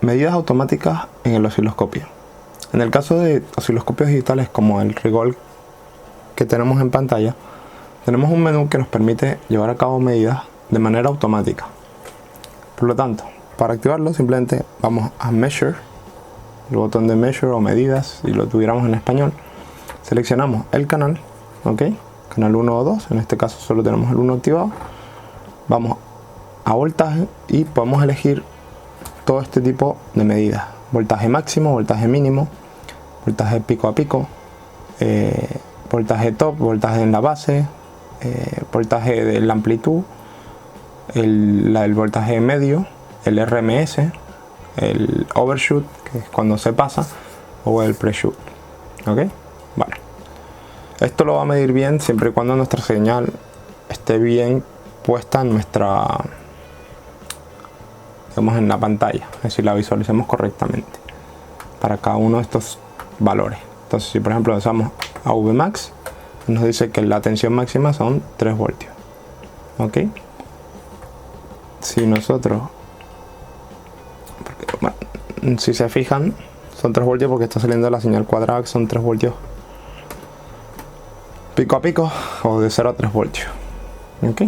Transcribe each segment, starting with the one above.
medidas automáticas en el osciloscopio. En el caso de osciloscopios digitales como el Rigol que tenemos en pantalla, tenemos un menú que nos permite llevar a cabo medidas de manera automática. Por lo tanto, para activarlo simplemente vamos a Measure, el botón de Measure o medidas, si lo tuviéramos en español. Seleccionamos el canal, ¿ok? Canal 1 o 2, en este caso solo tenemos el 1 activado. Vamos a voltaje y podemos elegir todo este tipo de medidas: voltaje máximo, voltaje mínimo, voltaje pico a pico, voltaje top, voltaje en la base, voltaje de la amplitud, el voltaje medio, el RMS, el overshoot, que es cuando se pasa, o el preshoot. ¿Ok? Vale. Esto lo va a medir bien siempre y cuando nuestra señal esté bien puesta en nuestra, digamos, en la pantalla, es decir, la visualicemos correctamente para cada uno de estos valores. Entonces, si por ejemplo usamos a Vmax, nos dice que la tensión máxima son 3 voltios. ¿Ok? Si nosotros, bueno, si se fijan, son 3 voltios porque está saliendo la señal cuadrada, que son 3 voltios pico a pico, o de 0 a 3 voltios. ¿Ok?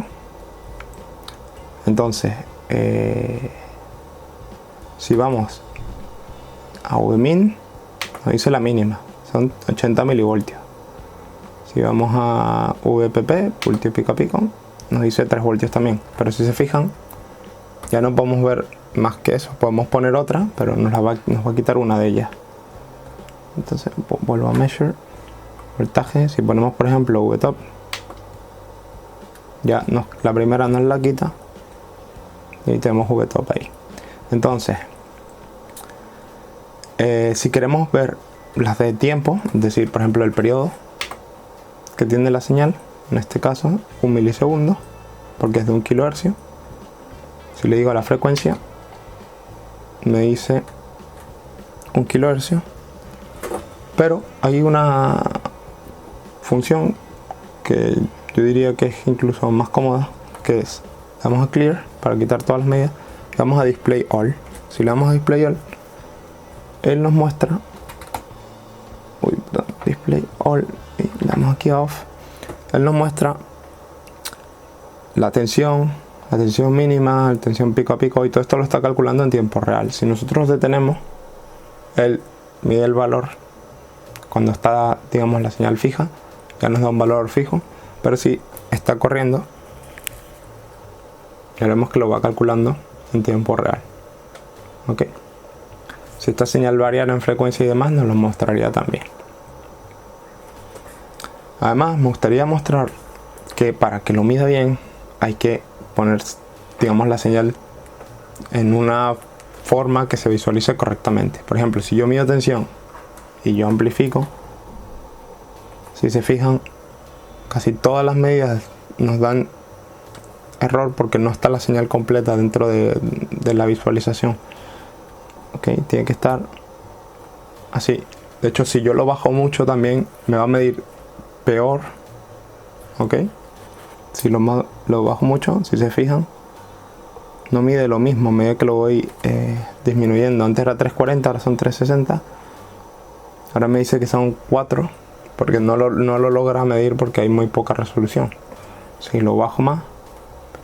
Entonces, si vamos a Vmin, nos dice la mínima, son 80 milivoltios. Si vamos a VPP, voltio pico a pico, nos dice 3 voltios también. Pero si se fijan, ya no podemos ver más que eso. Podemos poner otra, pero nos va a quitar una de ellas. Entonces vuelvo a Measure, voltaje. Si ponemos por ejemplo VTop, ya la primera nos la quita y tenemos VTop ahí. Entonces, si queremos ver las de tiempo, es decir, por ejemplo el periodo que tiene la señal, en este caso 1 milisegundo, porque es de 1 kilohercio. Si le digo a la frecuencia, me dice 1 kilohercio, pero hay una función que yo diría que es incluso más cómoda, que es, damos a Clear para quitar todas las medidas, vamos a Display All. Si le damos a Display All, él nos muestra, Display All, y le damos aquí a Off, él nos muestra la tensión mínima, la tensión pico a pico, y todo esto lo está calculando en tiempo real. Si nosotros detenemos, él mide el valor cuando está, digamos, la señal fija, ya nos da un valor fijo, pero si está corriendo, ya vemos que lo va calculando en tiempo real. Ok. Si esta señal variara en frecuencia y demás, nos lo mostraría también. Además, me gustaría mostrar que para que lo mida bien, hay que poner, digamos, la señal en una forma que se visualice correctamente. Por ejemplo, si yo mido tensión y yo amplifico, si se fijan, casi todas las medidas nos dan error porque no está la señal completa dentro de la visualización. Ok, tiene que estar así. De hecho, si yo lo bajo mucho también me va a medir peor. Ok, si lo bajo mucho, si se fijan, no mide lo mismo, a medida que lo voy disminuyendo. Antes era 340, ahora son 360. Ahora me dice que son 4, porque no lo logra medir porque hay muy poca resolución. Si lo bajo más,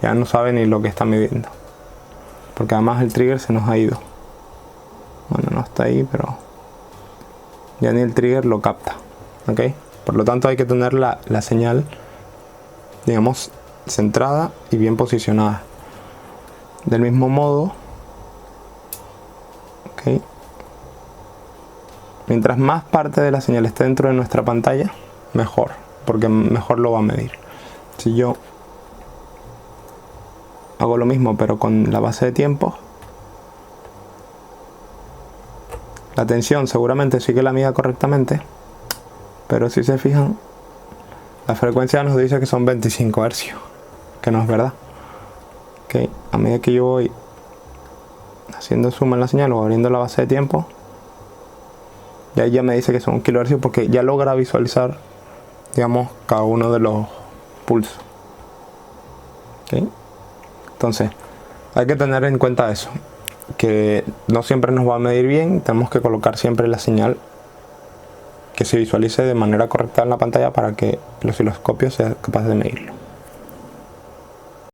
ya no sabe ni lo que está midiendo, porque además el trigger se nos ha ido. Bueno, no está ahí, pero ya ni el trigger lo capta. Ok, por lo tanto hay que tener la señal, digamos, centrada y bien posicionada. Del mismo modo, ok, mientras más parte de la señal esté dentro de nuestra pantalla, mejor, porque mejor lo va a medir. Si yo hago lo mismo pero con la base de tiempo, la tensión seguramente sí que la mida correctamente, pero si se fijan, la frecuencia nos dice que son 25 hercios, que no es verdad. Okay. A medida que yo voy haciendo zoom en la señal o abriendo la base de tiempo, ya me dice que son 1 kilohercios, porque ya logra visualizar, digamos, cada uno de los pulsos. Okay. Entonces hay que tener en cuenta eso. que no siempre nos va a medir bien. Tenemos que colocar siempre la señal que se visualice de manera correcta en la pantalla para que el osciloscopio sea capaz de medirlo.